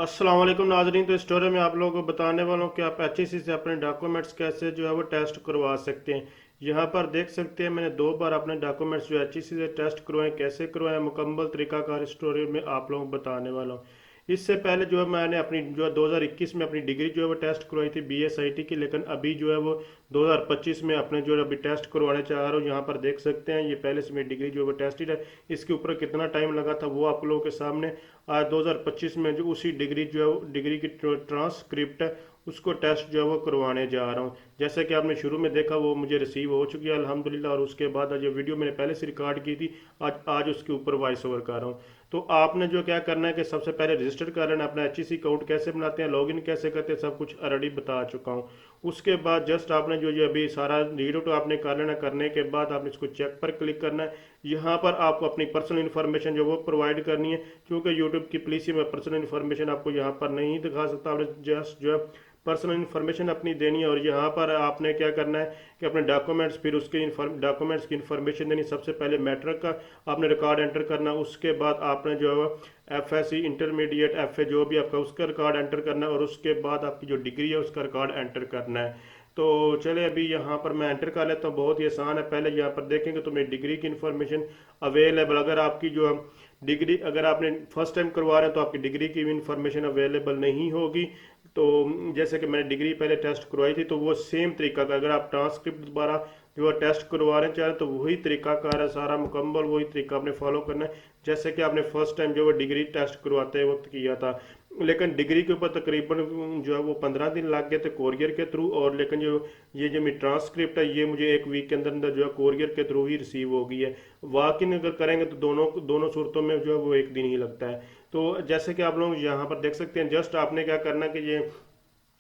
अस्सलाम वालेकुम नाजरीन। तो इस स्टोरी में आप लोगों को बताने वाला हूँ कि आप एचईसी से अपने डॉक्यूमेंट्स कैसे जो है वो टेस्ट करवा सकते हैं। यहाँ पर देख सकते हैं मैंने 2 बार अपने डॉक्यूमेंट्स जो एचईसी से टेस्ट करवाए, कैसे करवाए मुकम्मल तरीकाकार स्टोरी में आप लोगों को बताने वाला हूँ। इससे पहले जो है मैंने अपनी जो है 2021 में अपनी डिग्री जो है वो टेस्ट करवाई थी बीएसआईटी की, लेकिन अभी जो है वो 2025 में अपने जो है अभी टेस्ट करवाने चाह रहा हूँ। यहाँ पर देख सकते हैं ये पहले से मेरी डिग्री जो है वो टेस्टेड है। इसके ऊपर कितना टाइम लगा था वो आप लोगों के सामने आज 2025 में जो उसी डिग्री जो है डिग्री की ट्रांसक्रिप्ट है उसको टेस्ट जो है वो करवाने जा रहा हूँ। जैसे कि आपने शुरू में देखा वो मुझे रिसीव हो चुकी है अल्हम्दुलिल्लाह, और उसके बाद जो वीडियो मैंने पहले से रिकॉर्ड की थी आज आज उसके ऊपर वॉइस ओवर कर रहा हूँ। तो आपने जो क्या करना है कि सबसे पहले रजिस्टर कर लेना, अपना एचईसी अकाउंट कैसे बनाते हैं, लॉगिन कैसे करते हैं, सब कुछ ऑलरेडी बता चुका हूँ। उसके बाद जस्ट आपने जो ये अभी सारा रीड आउट आपने कर लेना, करने के बाद आपने इसको चेक पर क्लिक करना है। यहाँ पर आपको अपनी पर्सनल इन्फॉर्मेशन जो वो प्रोवाइड करनी है, क्योंकि यूट्यूब की पॉलिसी में पर्सनल इन्फॉर्मेशन आपको यहाँ पर नहीं दिखा सकता। आपने जस्ट जो है पर्सनल इन्फॉर्मेशन अपनी देनी है, और यहाँ पर आपने क्या करना है कि अपने डॉक्यूमेंट्स फिर उसके डॉक्यूमेंट्स की इन्फॉर्मेशन देनी। सबसे पहले मैट्रिक का आपने रिकॉर्ड एंटर करना, उसके बाद आपने जो है F S C intermediate F A जो भी आपका उसका रिकॉर्ड एंटर करना है, और उसके बाद आपकी जो डिग्री है उसका रिकॉर्ड एंटर करना है। तो चले अभी यहाँ पर मैं एंटर कर लेता हूँ, बहुत ही आसान है। पहले यहाँ पर देखेंगे तो मेरी डिग्री की इन्फॉर्मेशन अवेलेबल, अगर आपकी जो डिग्री अगर आपने फर्स्ट टाइम करवा रहे हैं तो आपकी डिग्री की भी इंफॉर्मेशन अवेलेबल नहीं होगी। तो जैसे कि मैंने डिग्री पहले टेस्ट करवाई थी तो वो सेम तरीका का, अगर आप ट्रांसक्रिप्ट दोबारा जो टेस्ट करवाना चाह रहे हैं तो वही तरीका कार है, सारा मुकम्मल वही तरीका आपने फॉलो करना है जैसे कि आपने फर्स्ट टाइम जो वो डिग्री टेस्ट करवाते वक्त किया था। लेकिन डिग्री के ऊपर तकरीबन जो है वो 15 दिन लग गए थे कोरियर के थ्रू, और लेकिन जो ये जो मेरी ट्रांसक्रिप्ट है ये मुझे एक वीक के अंदर अंदर जो है कोरियर के थ्रू ही रिसीव हो गई है। वाकई अगर करेंगे तो दोनों दोनों सूरतों में जो है वो एक दिन ही लगता है। तो जैसे कि आप लोग यहाँ पर देख सकते हैं, जस्ट आपने क्या करना है कि ये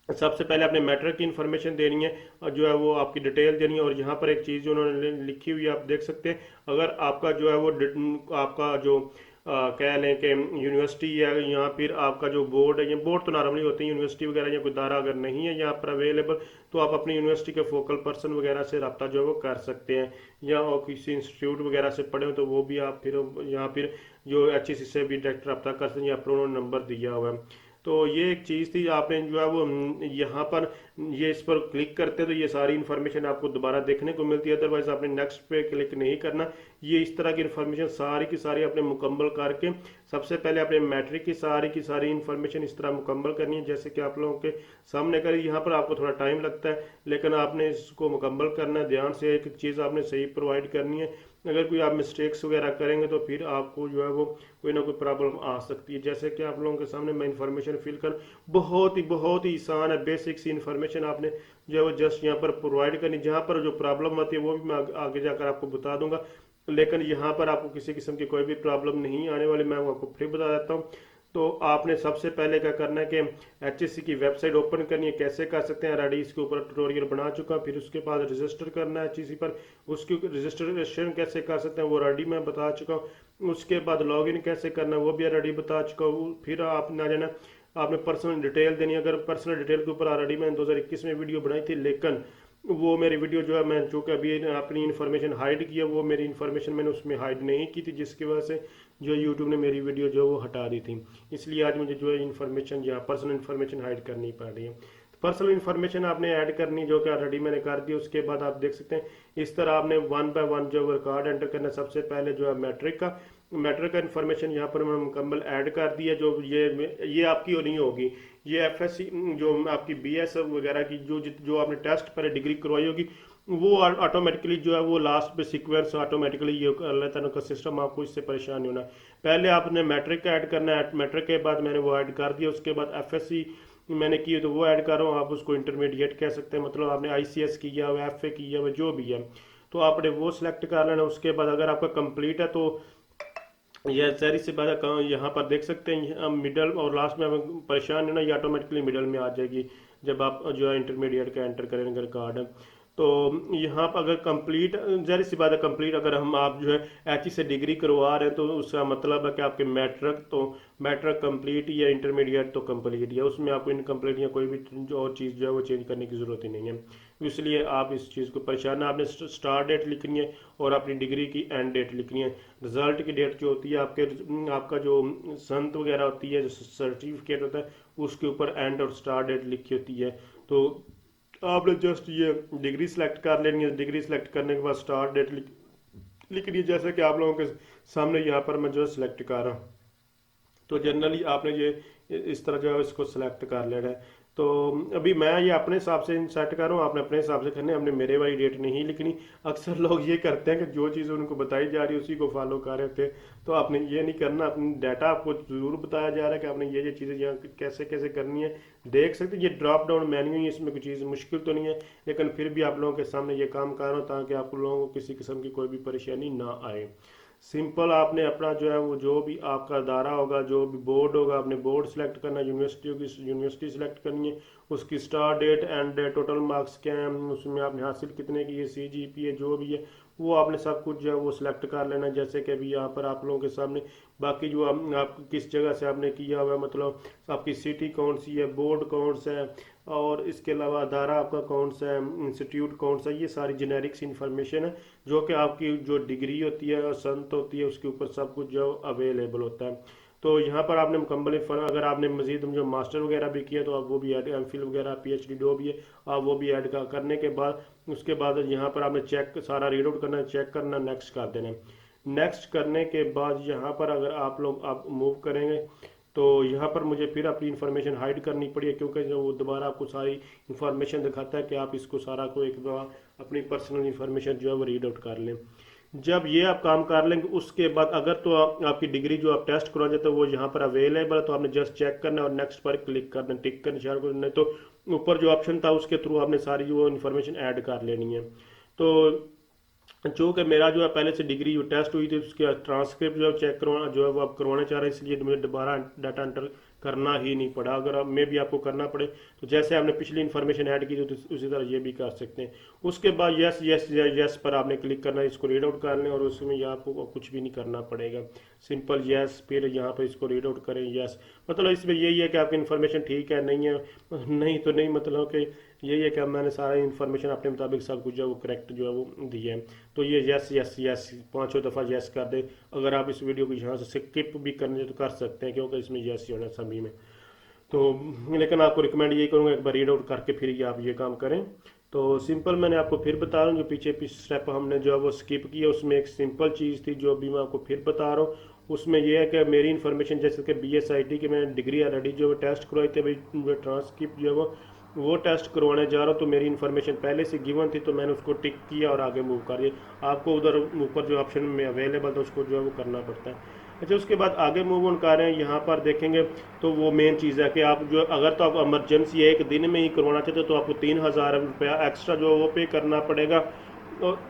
सबसे पहले आपने मैट्रिक की इन्फॉर्मेशन देनी है और जो है वो आपकी डिटेल देनी है। और यहाँ पर एक चीज़ जो उन्होंने लिखी हुई है आप देख सकते हैं, अगर आपका जो है वो आपका जो कह लें कि यूनिवर्सिटी है या फिर आपका जो बोर्ड है, ये बोर्ड तो नॉर्मली होते हैं, यूनिवर्सिटी वगैरह या कोई दायरा अगर नहीं है यहाँ पर अवेलेबल तो आप अपनी यूनिवर्सिटी के फोकल पर्सन वगैरह से रब्ता जो है वो कर सकते हैं, या और किसी इंस्टीट्यूट वगैरह से पढ़े हो तो वो भी आप फिर यहाँ फिर जो एचईसी से भी डायरेक्ट रब्ता कर सकते हैं, यहाँ पर उन्होंने नंबर दिया हुआ है। तो ये एक चीज़ थी, आपने जो है वो यहाँ पर ये इस पर क्लिक करते तो ये सारी इन्फॉर्मेशन आपको दोबारा देखने को मिलती है, अदरवाइज आपने नेक्स्ट पे क्लिक नहीं करना। ये इस तरह की इन्फॉर्मेशन सारी की सारी आपने मुकम्मल करके सबसे पहले अपने मैट्रिक की सारी इन्फॉर्मेशन इस तरह मुकम्मल करनी है जैसे कि आप लोगों के सामने करें। यहाँ पर आपको थोड़ा टाइम लगता है लेकिन आपने इसको मुकम्मल करना है ध्यान से, एक एक चीज़ आपने सही प्रोवाइड करनी है। अगर कोई आप मिस्टेक्स वगैरह करेंगे तो फिर आपको जो है वो कोई ना कोई प्रॉब्लम आ सकती है। जैसे कि आप लोगों के सामने मैं इन्फॉर्मेशन फिल कर, बहुत ही आसान है, बेसिक सी इन्फॉर्मेशन आपने जो है वो जस्ट यहाँ पर प्रोवाइड करनी। जहाँ पर जो प्रॉब्लम आती है वो भी मैं आगे जाकर आपको बता दूंगा, लेकिन यहाँ पर आपको किसी किस्म की कोई भी प्रॉब्लम नहीं आने वाली, मैं आपको फिर बता देता हूँ। तो आपने सबसे पहले क्या करना है कि एचएससी की वेबसाइट ओपन करनी है। कैसे कर सकते हैं, ऑलरेडी इसके ऊपर ट्यूटोरियल बना चुका। फिर उसके बाद रजिस्टर करना है एचएससी पर, उसकी रजिस्ट्रेशन कैसे कर सकते हैं वो ऑलरेडी मैं बता चुका हूँ। उसके बाद लॉगिन कैसे करना है वो भी ऑलरेडी बता चुका हूँ। फिर आप ना जाना आपने पर्सनल डिटेल देनी है। अगर पर्सनल डिटेल के ऊपर ऑलरेडी मैंने 2021 में वीडियो बनाई थी, लेकिन वो मेरी वीडियो जो है मैं चूँकि अभी अपनी इन्फॉर्मेशन हाइड की है, वो मेरी इन्फॉर्मेशन मैंने उसमें हाइड नहीं की थी, जिसकी वजह से जो यूट्यूब ने मेरी वीडियो जो है वो हटा दी थी। इसलिए आज मुझे जो है इन्फॉर्मेशन या पर्सनल इन्फॉर्मेशन हाइड करनी पड़ रही है। पर्सनल इन्फॉर्मेशन आपने ऐड करनी जो कि ऑलरेडी मैंने कर दी। उसके बाद आप देख सकते हैं इस तरह आपने वन बाय वन जो रिकॉर्ड एंटर करना। सबसे पहले जो है मैट्रिक का इन्फॉर्मेशन यहाँ पर मैंने मुकम्मल ऐड कर दिया। जो ये आपकी नहीं होगी, ये एफएससी जो आपकी बीएस वगैरह की जो जो आपने टेस्ट पहले डिग्री करवाई होगी वो ऑटोमेटिकली जो है वो लास्ट पे सीक्वेंस ऑटोमेटिकली ये कर लेता है उनका सिस्टम, आपको इससे परेशान नहीं होना। पहले आपने मैट्रिक का ऐड करना है, मैट्रिक के बाद मैंने वो ऐड कर दिया। उसके बाद एफएससी मैंने की तो वो ऐड कर रहा हूँ, आप उसको इंटरमीडिएट कह सकते हैं, मतलब आपने आईसीएस किया हुआ, एफए किया हुआ, जो भी है तो आपने वो सिलेक्ट कर लेना। उसके बाद अगर आपका कंप्लीट है तो यह सारी सी बात यहाँ पर देख सकते हैं मिडल और लास्ट में हमें परेशान है ना, ये ऑटोमेटिकली मिडल में आ जाएगी जब आप जो है इंटरमीडिएट का एंटर करेंगे रिकॉर्ड। तो यहाँ पर अगर कंप्लीट, ज़ाहिर सी बात है कंप्लीट अगर हम आप जो है एच से डिग्री करवा रहे हैं तो उसका मतलब है कि आपके मैट्रिक तो मैट्रिक कंप्लीट या इंटरमीडिएट तो कंप्लीट या उसमें आपको इनकम्प्लीट या कोई भी जो और चीज़ जो है वो चेंज करने की ज़रूरत ही नहीं है। इसलिए आप इस चीज़ को परेशान है, आपने स्टार्ट डेट लिखनी है और अपनी डिग्री की एंड डेट लिखनी है। रिजल्ट की डेट जो होती है आपका जो संत वगैरह होती है, जो सर्टिफिकेट होता है उसके ऊपर एंड और स्टार्ट डेट लिखी होती है। तो आपने जस्ट ये डिग्री सेलेक्ट कर लेनी है। डिग्री सेलेक्ट करने के बाद स्टार्ट डेट लिखनी है, जैसे कि आप लोगों के सामने यहाँ पर मैं जो सेलेक्ट कर रहा हूँ। तो जनरली आपने ये इस तरह जो है इसको सिलेक्ट कर लेना है। तो अभी मैं ये अपने हिसाब से सेट कर रहा हूँ, आपने अपने हिसाब से करना है, हमने मेरे वाली डेट नहीं लिखनी। अक्सर लोग ये करते हैं कि जो चीज़ उनको बताई जा रही है उसी को फॉलो कर रहे थे। तो आपने ये नहीं करना, अपनी डाटा आपको ज़रूर बताया जा रहा है कि आपने ये चीज़ें यहाँ कैसे कैसे करनी है। देख सकते हैं ये ड्रॉप डाउन मेन्यू है, इसमें कोई चीज़ मुश्किल तो नहीं है, लेकिन फिर भी आप लोगों के सामने ये काम कर रहा हूँ ताकि आप लोगों को किसी किस्म की कोई भी परेशानी ना आए। सिंपल आपने अपना जो है वो जो भी आपका अदारा होगा, जो भी बोर्ड होगा, आपने बोर्ड सेलेक्ट करना है, यूनिवर्सिटी होगी यूनिवर्सिटी सेलेक्ट करनी है, उसकी start date end date, total marks क्या हैं, उसमें आपने हासिल कितने की है, CGPA जो भी है वो आपने सब कुछ जो है वो सिलेक्ट कर लेना है। जैसे कि अभी यहाँ पर आप लोगों के सामने बाकी जो आप किस जगह से आपने किया हुआ है, मतलब आपकी सिटी कौन सी है, बोर्ड कौन सा है, और इसके अलावा अदारा आपका कौन सा है, इंस्टीट्यूट कौन सा है, ये सारी जेनेरिक्स इन्फॉर्मेशन है जो कि आपकी जो डिग्री होती है और संत होती है उसके ऊपर सब कुछ जो अवेलेबल होता है। तो यहाँ पर आपने मुकम्मल अगर आपने मजीद जो मास्टर वगैरह भी किया तो आप वो भी ऐड, MPhil वगैरह PhD जो भी है आप वो भी ऐड करने के बाद उसके बाद यहाँ पर आपने चेक सारा रीड आउट करना है, चेक करना, नेक्स्ट कर देना है। नेक्स्ट करने के बाद यहाँ पर अगर आप मूव करेंगे तो यहाँ पर मुझे फिर अपनी इन्फॉर्मेशन हाइड करनी पड़ी है, क्योंकि जो वो दोबारा आपको सारी इन्फॉर्मेशन दिखाता है कि आप इसको सारा को एक बार अपनी पर्सनल इन्फॉर्मेशन जो है वो रीड आउट कर लें। जब ये आप काम कर लेंगे उसके बाद अगर तो आपकी डिग्री जो आप टेस्ट करवा जाते हैं वो यहाँ पर अवेलेबल है तो आपने जस्ट चेक करना है और नेक्स्ट पर क्लिक करना, टिक का निशान करना, नहीं तो ऊपर जो ऑप्शन था उसके थ्रू आपने सारी वो इन्फॉर्मेशन ऐड कर लेनी है। तो जो कि मेरा जो है पहले से डिग्री जो टेस्ट हुई थी उसके ट्रांसक्रिप्ट जो चेक करवाना जो है वो आप करवाना चाह रहे हैं, इसलिए मुझे दोबारा डाटा एंटर करना ही नहीं पड़ा। अगर अब मैं भी आपको करना पड़े तो जैसे आपने पिछली इन्फॉर्मेशन ऐड की थी तो उसी तरह ये भी कर सकते हैं। उसके बाद यस यस यस पर आपने क्लिक करना है, इसको रीड आउट कर लें और उसमें यहाँ आपको कुछ भी नहीं करना पड़ेगा, सिंपल यस, फिर यहाँ पर इसको रीड आउट करें यस। मतलब इसमें यही है कि आपकी इन्फॉर्मेशन ठीक है, नहीं है नहीं तो नहीं, मतलब कि यही है कि मैंने सारा इन्फॉर्मेशन अपने मुताबिक सब कुछ जो है वो करेक्ट जो है वो दिया है। तो ये यस यस यस 5 दफ़ा यस कर दे। अगर आप इस वीडियो को यहाँ से स्किप भी करने तो कर सकते हैं क्योंकि इसमें यस ही होना सभी में। तो लेकिन आपको रिकमेंड यही करूँगा एक बार रीड आउट करके फिर ये आप ये काम करें। तो सिंपल मैंने आपको फिर बता रहा हूँ, जो पीछे स्टेप हमने जो है वो स्किप किया उसमें एक सिंपल चीज़ थी जो अभी मैं आपको फिर बता रहा हूँ। उसमें यह है कि मेरी इन्फॉर्मेशन जैसे कि BSIT की मैंने डिग्री ऑलरेडी जो टेस्ट करवाई थी, भाई ट्रांसक्रिप्ट जो है वो टेस्ट करवाने जा रहा हूँ, तो मेरी इन्फॉर्मेशन पहले से गिवन थी तो मैंने उसको टिक किया और आगे मूव कर दिया। आपको उधर ऊपर जो ऑप्शन में अवेलेबल था उसको जो है वो करना पड़ता है। अच्छा, उसके बाद आगे मूव ऑन कर रहे हैं, यहाँ पर देखेंगे तो वो मेन चीज़ है कि आप जो अगर तो आप इमरजेंसी एक दिन में ही करवाना चाहते हो तो आपको 3000 रुपया एक्स्ट्रा जो वो पे करना पड़ेगा।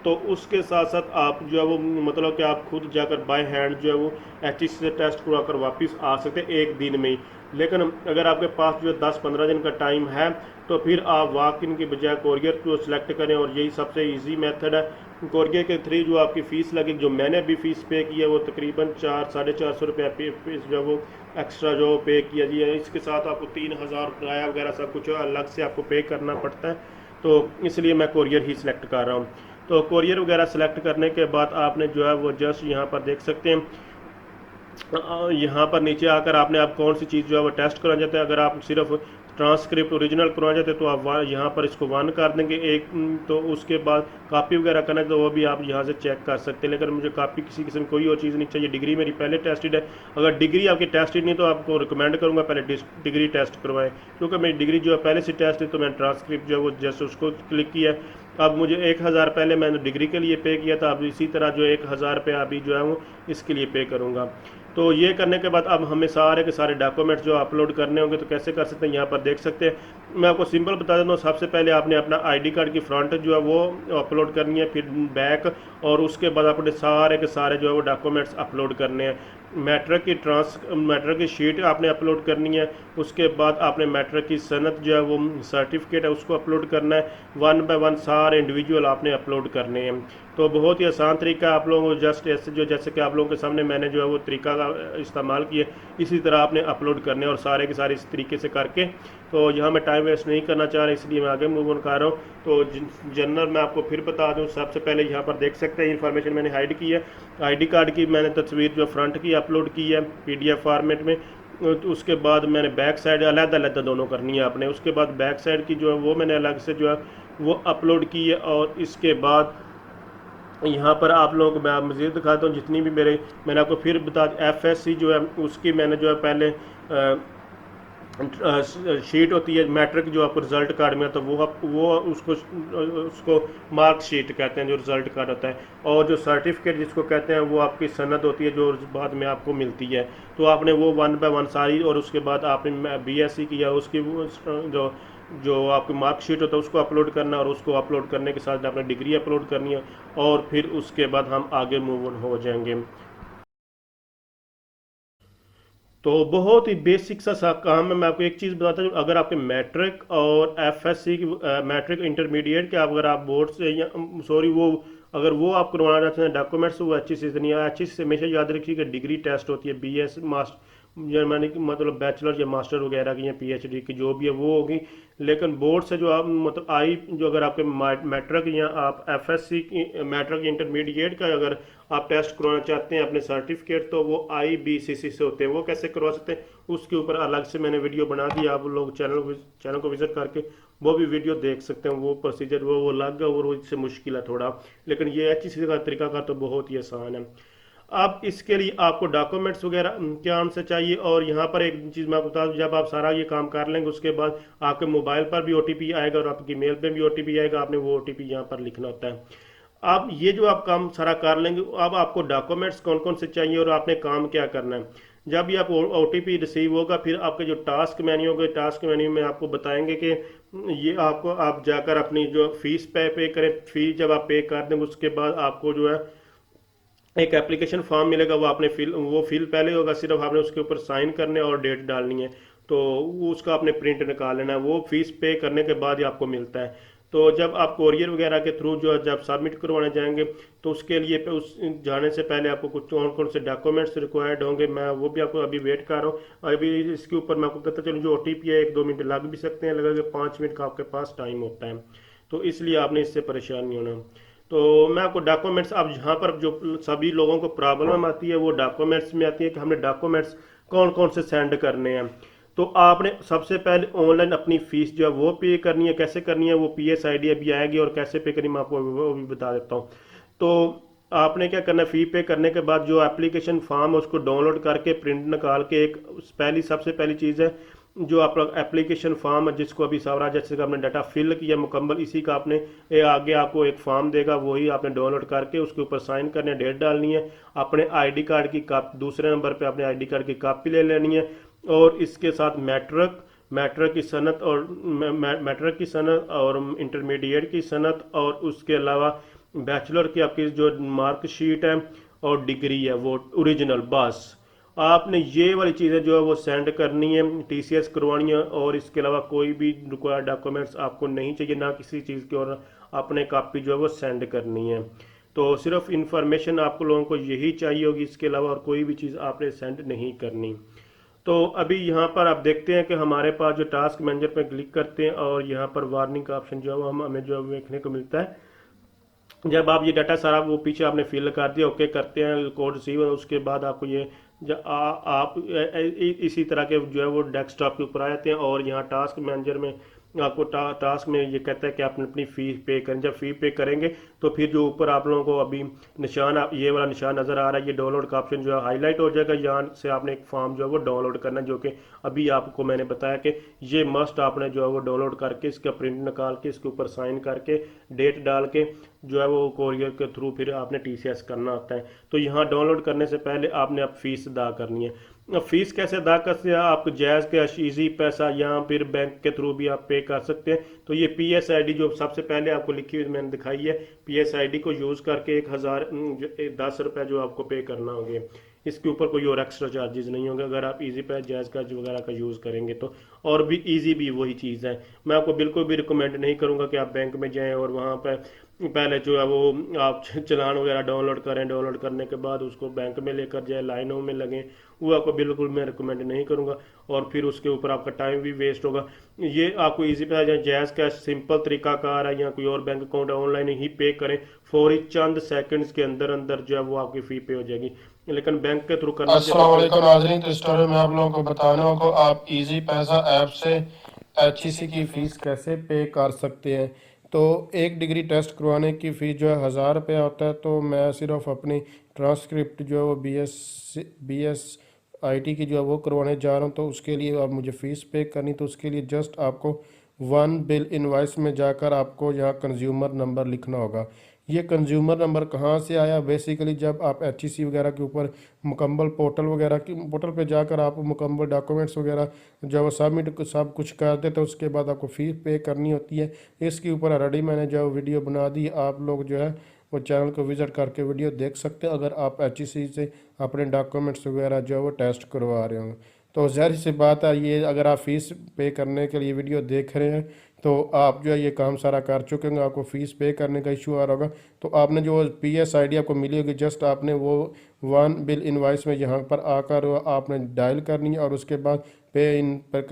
तो उसके साथ साथ आप जो है वो मतलब कि आप खुद जाकर बाय हैंड जो है वो HEC से टेस्ट करवा कर वापस आ सकते हैं एक दिन में ही। लेकिन अगर आपके पास जो 10-15 दिन का टाइम है तो फिर आप वॉक इन के बजाय कोरियर को सिलेक्ट करें और यही सबसे इजी मेथड है। कोरियर के थ्रू जो आपकी फ़ीस लगेगी, जो मैंने भी फ़ीस पे की है वो तकरीबन 400-450 रुपया फीस जो है वो एक्स्ट्रा जो पे किया जी है। इसके साथ आपको 3000 किराया वगैरह सब कुछ अलग से आपको पे करना पड़ता है, तो इसलिए मैं कोरियर ही सिलेक्ट कर रहा हूँ। तो कोरियर वगैरह सेलेक्ट करने के बाद आपने जो है वो जस्ट यहाँ पर देख सकते हैं, यहाँ पर नीचे आकर आपने आप कौन सी चीज़ जो है वो टेस्ट करना चाहते हैं। अगर आप सिर्फ ट्रांसक्रिप्ट ओरिजिनल करवाना चाहते हैं तो आप यहाँ पर इसको 1 कर देंगे एक। तो उसके बाद कॉपी वगैरह करना है तो वो भी आप यहाँ से चेक कर सकते हैं, लेकिन मुझे कॉपी किसी किस्म कोई और चीज़ नहीं चाहिए। डिग्री मेरी पहले टेस्टेड है, अगर डिग्री आपकी टेस्टेड नहीं तो आपको रिकमेंड करूँगा पहले डिग्री टेस्ट करवाएं, क्योंकि मेरी डिग्री जो है पहले से टेस्ट है तो मैंने ट्रांसक्रिप्ट जो है वो जस्ट उसको क्लिक किया। अब मुझे 1000 पहले मैंने डिग्री के लिए पे किया था, अब इसी तरह जो 1000 रुपये अभी जो है वो इसके लिए पे करूँगा। तो ये करने के बाद अब हमें सारे के सारे डॉक्यूमेंट्स जो अपलोड करने होंगे तो कैसे कर सकते हैं यहाँ पर देख सकते हैं। मैं आपको सिंपल बता देता हूँ, सबसे पहले आपने अपना ID कार्ड की फ्रंट जो है वो अपलोड करनी है, फिर बैक, और उसके बाद अपने सारे के सारे जो है वो डॉक्यूमेंट्स अपलोड करने हैं। मैट्रिक की शीट आपने अपलोड करनी है। उसके बाद आपने मैट्रिक की सनद जो है वो सर्टिफिकेट है उसको अपलोड करना है। वन बाय वन सारे इंडिविजुअल आपने अपलोड करने हैं। तो बहुत ही आसान तरीका है, आप लोगों को जस्ट ऐसे जो जैसे कि आप लोगों के सामने मैंने जो है वो तरीका का इस्तेमाल किया, इसी तरह आपने अपलोड करने और सारे के सारे इस तरीके से करके। तो यहाँ मैं टाइम वेस्ट नहीं करना चाह रहा, इसलिए मैं आगे मूव ऑन कर रहा हूँ। तो जनरल मैं आपको फिर बता दूँ, सबसे पहले यहाँ पर देख सकते हैं इन्फॉर्मेशन मैंने हाइड की है। आईडी कार्ड की मैंने तस्वीर जो फ्रंट की अपलोड की है पीडीएफ फॉर्मेट में। तो उसके बाद मैंने बैक साइड अलग अलग दोनों करनी है आपने। उसके बाद बैक साइड की जो है वो मैंने अलग से जो है वो अपलोड की है। और इसके बाद यहाँ पर आप लोगों को मैं मज़ीद दिखाता हूँ जितनी भी मैंने आपको फिर बता एफएससी जो है उसकी मैंने जो है पहले शीट होती है मैट्रिक जो आपको रिजल्ट कार्ड में, तो वो उसको मार्क शीट कहते हैं जो रिजल्ट कार्ड होता है। और जो सर्टिफिकेट जिसको कहते हैं वो आपकी सनद होती है जो बाद में आपको मिलती है। तो आपने वो वन बाय वन सारी, और उसके बाद आपने बीएससी किया उसकी जो जो आपकी मार्कशीट होता है उसको अपलोड करना, और उसको अपलोड करने के साथ आपने डिग्री अपलोड करनी है। और फिर उसके बाद हम आगे मूव ऑन हो जाएंगे। तो बहुत ही बेसिक सा काम है। मैं आपको एक चीज़ बताता हूँ, अगर आपके मैट्रिक और एफएससी की मैट्रिक इंटरमीडिएट के अगर आप बोर्ड से या सॉरी वो अगर वो आप करवाना चाहते हैं डॉक्यूमेंट्स, वो अच्छी से नहीं अच्छी से हमेशा याद रखिएगा डिग्री टेस्ट होती है बीएस मास्टर जर्मनी की, मतलब बैचलर या मास्टर वगैरह की या पीएचडी की जो भी है वो होगी। लेकिन बोर्ड से जो आप मतलब आई जो अगर आपके मैट्रिक या आप एफएससी की मैट्रिक इंटरमीडिएट का अगर आप टेस्ट करवाना चाहते हैं अपने सर्टिफिकेट, तो वो आईबीसीसी से होते हैं। वो कैसे करवा सकते हैं उसके ऊपर अलग से मैंने वीडियो बना दी, आप लोग चैनल को विजिट करके वो भी वीडियो देख सकते हैं। वो प्रोसीजर वो अलग है और वो इससे मुश्किल है थोड़ा, लेकिन ये अच्छी सी का तरीका का तो बहुत ही आसान है। अब इसके लिए आपको डॉक्यूमेंट्स वगैरह क्या आंसर चाहिए। और यहाँ पर एक चीज़ मैं आपको बता दूँ, जब आप सारा ये काम कर लेंगे उसके बाद आपके मोबाइल पर भी ओटीपी आएगा और आपकी मेल पे भी ओटीपी आएगा। आपने वो ओटीपी यहाँ पर लिखना होता है। आप ये जो आप काम सारा कर लेंगे, अब आपको डॉक्यूमेंट्स कौन कौन से चाहिए और आपने काम क्या करना है। जब भी आप ओटीपी रिसीव होगा, फिर आपके जो टास्क मेन्यू होगा, टास्क मेन्यू में आपको बताएंगे कि ये आपको आप जाकर अपनी जो फीस पे करें। फीस जब आप पे कर देंगे उसके बाद आपको जो है एक एप्लीकेशन फॉर्म मिलेगा, वो फिल पहले होगा, सिर्फ आपने उसके ऊपर साइन करने और डेट डालनी है। तो वो उसका आपने प्रिंट निकाल लेना है, वो फीस पे करने के बाद ही आपको मिलता है। तो जब आप कोरियर वगैरह के थ्रू जो है जब सबमिट करवाने जाएंगे, तो उसके लिए उस जाने से पहले आपको कुछ कौन कौन से डॉक्यूमेंट्स रिक्वायर्ड होंगे, मैं वो भी आपको अभी वेट कर रहा हूँ। अभी इसके ऊपर मैं आपको कहता चलूँ, जो ओटीपी है 1-2 मिनट लग भी सकते हैं, लगेगा 5 मिनट का आपके पास टाइम होता है। तो इसलिए आपने इससे परेशान नहीं होना। तो मैं आपको डॉक्यूमेंट्स, अब यहाँ पर जो सभी लोगों को प्रॉब्लम आती है वो डॉक्यूमेंट्स में आती है कि हमने डॉक्यूमेंट्स कौन कौन से सेंड करने हैं। तो आपने सबसे पहले ऑनलाइन अपनी फीस जो है वो पे करनी है। कैसे करनी है वो पीएसआईडी अभी आएगी, और कैसे पे करनी मैं आपको वो भी बता देता हूँ। तो आपने क्या करना है, फी पे करने के बाद जो एप्लीकेशन फॉर्म है उसको डाउनलोड करके प्रिंट निकाल के एक सबसे पहली चीज़ है जो आपका एप्लीकेशन फॉर्म है, जिसको अभी सारा जैसे कि आपने डाटा फिल किया मुकम्मल, इसी का आपने आगे आपको एक फॉर्म देगा, वही आपने डाउनलोड करके उसके ऊपर साइन करने, डेट डालनी है। अपने आईडी कार्ड की कापी, दूसरे नंबर पे अपने आईडी कार्ड की कापी ले लेनी है। और इसके साथ मैट्रिक की सनत और मैट्रिक की सनत और इंटरमीडिएट की सनत, और उसके अलावा बैचलर की आपकी जो मार्कशीट है और डिग्री है वो ओरिजिनल, बस आपने ये वाली चीज़ें जो है वो सेंड करनी है, टीसीएस करवानी है। और इसके अलावा कोई भी रिक्वायर्ड डॉक्यूमेंट्स आपको नहीं चाहिए, ना किसी चीज़ की, और अपने कापी जो है वो सेंड करनी है। तो सिर्फ इंफॉर्मेशन आपको लोगों को यही चाहिए होगी, इसके अलावा और कोई भी चीज़ आपने सेंड नहीं करनी। तो अभी यहाँ पर आप देखते हैं कि हमारे पास जो टास्क मैनेजर पर क्लिक करते हैं और यहाँ पर वार्निंग का ऑप्शन जो है हमें जो है देखने को मिलता है। जब आप ये डाटा सारा वो पीछे आपने फिल कर दिया, ओके करते हैं, कोड रिसीव, उसके बाद आपको ये आप इसी तरह के जो है वो डेस्कटॉप के ऊपर आ जाते हैं। और यहाँ टास्क मैनेजर में आपको टास्क में ये कहता है कि आपने अपनी फ़ी पे करें। जब फ़ी पे करेंगे तो फिर जो ऊपर आप लोगों को अभी निशान ये वाला निशान नज़र आ रहा है, ये डाउनलोड का ऑप्शन जो है हाईलाइट हो जाएगा। यहाँ से आपने एक फॉर्म जो है वो डाउनलोड करना है, जो कि अभी आपको मैंने बताया कि ये मस्ट आपने जो है वो डाउनलोड करके इसका प्रिंट निकाल के इसके ऊपर साइन करके डेट डाल के जो है वो कोरियर के थ्रू फिर आपने टीसीएस करना होता है। तो यहाँ डाउनलोड करने से पहले आपने अब फीस अदा करनी है। अब फीस कैसे अदा कर सकते हैं आप, जैज़ कैश, इजी पैसा या फिर बैंक के थ्रू भी आप पे कर सकते हैं। तो ये पीएसआईडी जो सबसे पहले आपको लिखी हुई मैंने दिखाई है, पीएसआईडी को यूज़ करके 1010 रुपये जो आपको पे करना होंगे। इसके ऊपर कोई और एक्स्ट्रा चार्जेस नहीं होंगे अगर आप इजी पे जैज़ कैश वगैरह का यूज़ करेंगे तो। और भी इजी भी वही चीज़ है। मैं आपको बिल्कुल भी रिकमेंड नहीं करूँगा कि आप बैंक में जाएं और वहाँ पर पहले जो है वो आप चालान वगैरह डाउनलोड करें, डाउनलोड करने के बाद उसको बैंक में लेकर जाए, लाइनों में लगें। वो आपको बिल्कुल मैं रिकमेंड नहीं करूँगा और फिर उसके ऊपर आपका टाइम भी वेस्ट होगा। ये आपको इजी पे जैज़ कैश सिंपल तरीकाकार है, या कोई और बैंक अकाउंट ऑनलाइन ही पे करें, फौरी चंद सेकंड्स के अंदर अंदर जो है वो आपकी फ़ी पे हो जाएगी। लेकिन बैंक के थ्रू करना अस्सलाम वालेकुम नाज़रीन। तो इस स्टोरी में आप लोगों को बताना होगा आप इजी पैसा ऐप से एचईसी की फ़ीस कैसे पे कर सकते हैं। तो एक डिग्री टेस्ट करवाने की फ़ीस जो है 1000 रुपया होता है। तो मैं सिर्फ अपनी ट्रांसक्रिप्ट जो है वो बी एस आई टी की जो है वो करवाने जा रहा हूँ। तो उसके लिए अब मुझे फ़ीस पे करनी, तो उसके लिए जस्ट आपको वन बिल इनवाइस में जाकर आपको यहाँ कंज्यूमर नंबर लिखना होगा। ये कंज्यूमर नंबर कहाँ से आया? बेसिकली जब आप एचईसी वगैरह के ऊपर मुकम्मल पोर्टल वगैरह की पोर्टल पे जाकर आप मुकम्मल डॉक्यूमेंट्स वगैरह जब सबमिट सब कुछ कर देते, उसके बाद आपको फ़ीस पे करनी होती है। इसके ऊपर ऑलरेडी मैंने जो वीडियो बना दी, आप लोग जो है वो चैनल को विज़िट करके वीडियो देख सकते हैं अगर आप एचईसी से अपने डॉक्यूमेंट्स वगैरह जो है वो टेस्ट करवा रहे हो। तो ज़ाहिर सी बात है, ये अगर आप फ़ीस पे करने के लिए वीडियो देख रहे हैं तो आप जो है ये काम सारा कर चुके होंगे, आपको फ़ीस पे करने का इशू आ रहा होगा। तो आपने जो पी एस आई डी आपको मिली होगी, जस्ट आपने वो वन बिल इनवाइस में यहाँ पर आकर आपने डायल करनी है और उसके बाद पे इन पर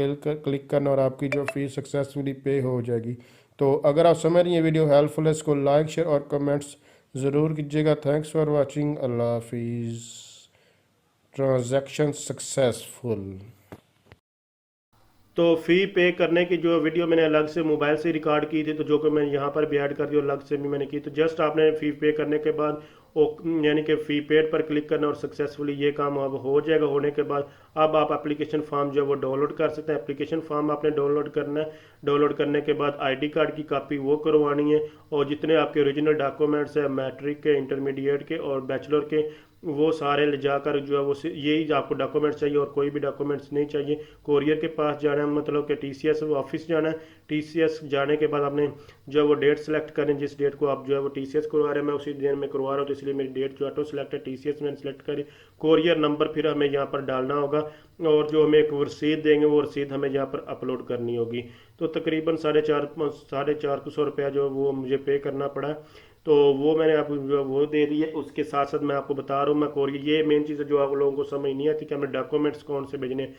क्लिक करना और आपकी जो फ़ीस सक्सेसफुली पे हो जाएगी। तो अगर आप समझ रही हैं वीडियो हेल्पफुल है, इसको लाइक शेयर और कमेंट्स ज़रूर कीजिएगा। Thanks for watching. अल्लाह हाफिज़। Transaction successful. तो फ़ी पे करने की जो वीडियो मैंने अलग से मोबाइल से रिकॉर्ड की थी, तो जो कि मैं यहाँ पर भी ऐड कर दी और अलग से भी मैंने की। तो जस्ट आपने फ़ी पे करने के बाद यानी कि फ़ी पेड पर क्लिक करना और सक्सेसफुली ये काम अब हो जाएगा। होने के बाद अब आप एप्लीकेशन फॉर्म जो है वो डाउनलोड कर सकते हैं। एप्लीकेशन फॉर्म आपने डाउनलोड करना है। डाउनलोड करने के बाद आईडी कार्ड की कॉपी वो करवानी है और जितने आपके ओरिजिनल डॉक्यूमेंट्स हैं मैट्रिक के, इंटरमीडिएट के और बैचलर के, वो सारे ले जाकर जो है वो यही आपको डॉक्यूमेंट्स चाहिए और कोई भी डॉक्यूमेंट्स नहीं चाहिए। कोरियर के पास जाना है, मतलब कि टीसीएस ऑफिस जाना है। टीसीएस जाने के बाद आपने जो है वो डेट सेलेक्ट करें, जिस डेट को आप जो है वो टीसीएस करवा रहे हैं। मैं उसी दिन में करवा रहा हूँ तो इसलिए मेरी डेट जो ऑटो सेलेक्ट है, टीसीएस मैंने सेलेक्ट करी। कोरियर नंबर फिर हमें यहाँ पर डालना होगा और जो हमें एक रसीद देंगे वो रसीद हमें यहाँ पर अपलोड करनी होगी। तो तकरीबन साढ़े चार सौ रुपया जो वो मुझे पे करना पड़ा। तो वो मैंने आपको जो वो दे दी है। उसके साथ साथ मैं आपको बता रहा हूँ, मैं कोरियर ये मेन चीज़ है जो आप लोगों को समझ नहीं आती कि हमें डॉक्यूमेंट्स कौन से भेजने हैं।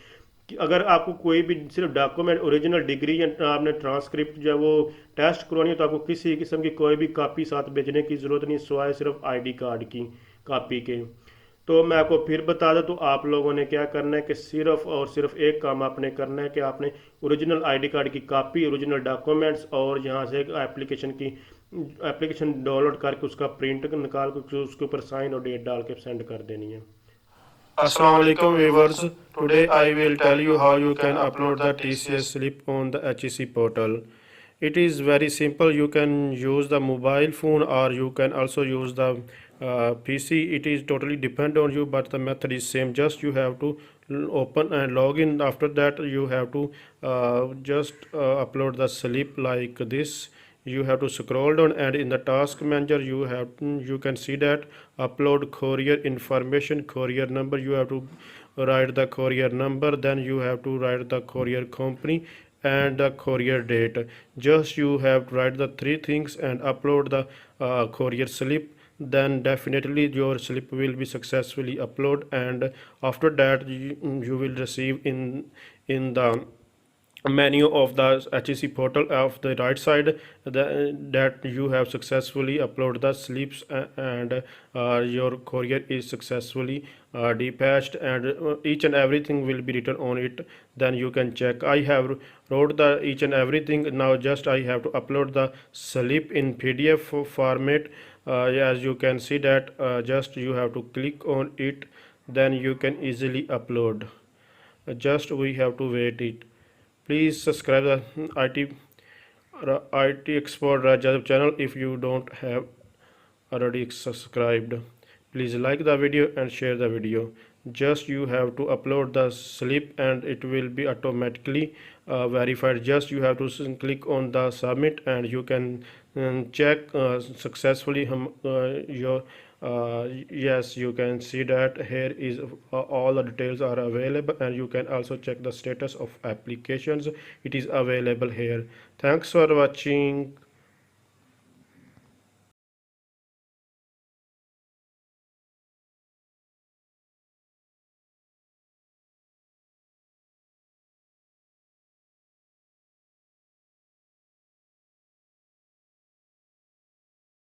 कि अगर आपको कोई भी सिर्फ डॉक्यूमेंट ओरिजिनल डिग्री या आपने ट्रांसक्रिप्ट जो है वो टेस्ट करवानी है तो आपको किसी किस्म की कोई भी कॉपी साथ भेजने की ज़रूरत नहीं, सिवाय सिर्फ आईडी कार्ड की कॉपी के। तो मैं आपको फिर बता दूं, तो आप लोगों ने क्या करना है कि सिर्फ और सिर्फ एक काम आपने करना है कि आपने ओरिजिनल आईडी कार्ड की कॉपी, ओरिजिनल डॉक्यूमेंट्स और यहाँ से एप्लीकेशन डाउनलोड करके उसका प्रिंट निकाल कर उसके ऊपर साइन और डेट डाल के सेंड कर देनी है। Assalamu alaikum viewers. Today I will tell you how you can upload the TCS slip on the HEC portal. It is very simple. You can use the mobile phone or you can also use the PC. It is totally depend on you, but the method is same. Just you have to open and log in. After that you have to just upload the slip like this. You have to scroll down and in the task manager you can see that upload courier information, courier number. You have to write the courier number, then you have to write the courier company and the courier date. Just you have to write the three things and upload the courier slip, then definitely your slip will be successfully uploaded. And after that you will receive in the menu of the HEC portal of the right side that you have successfully uploaded the slips and your courier is successfully dispatched, and each and everything will be written on it. Then you can check. I have wrote the each and everything. Now just I have to upload the slip in PDF format. As you can see that just you have to click on it, then you can easily upload. Just we have to wait it. Please subscribe the IT Expert Rajab channel if you don't have already subscribed. Please like the video and share the video. Just you have to upload the slip and it will be automatically verified. Just you have to click on the submit and you can check successfully your Yes, you can see that here is all the details are available, and you can also check the status of applications. It is available here. Thanks for watching.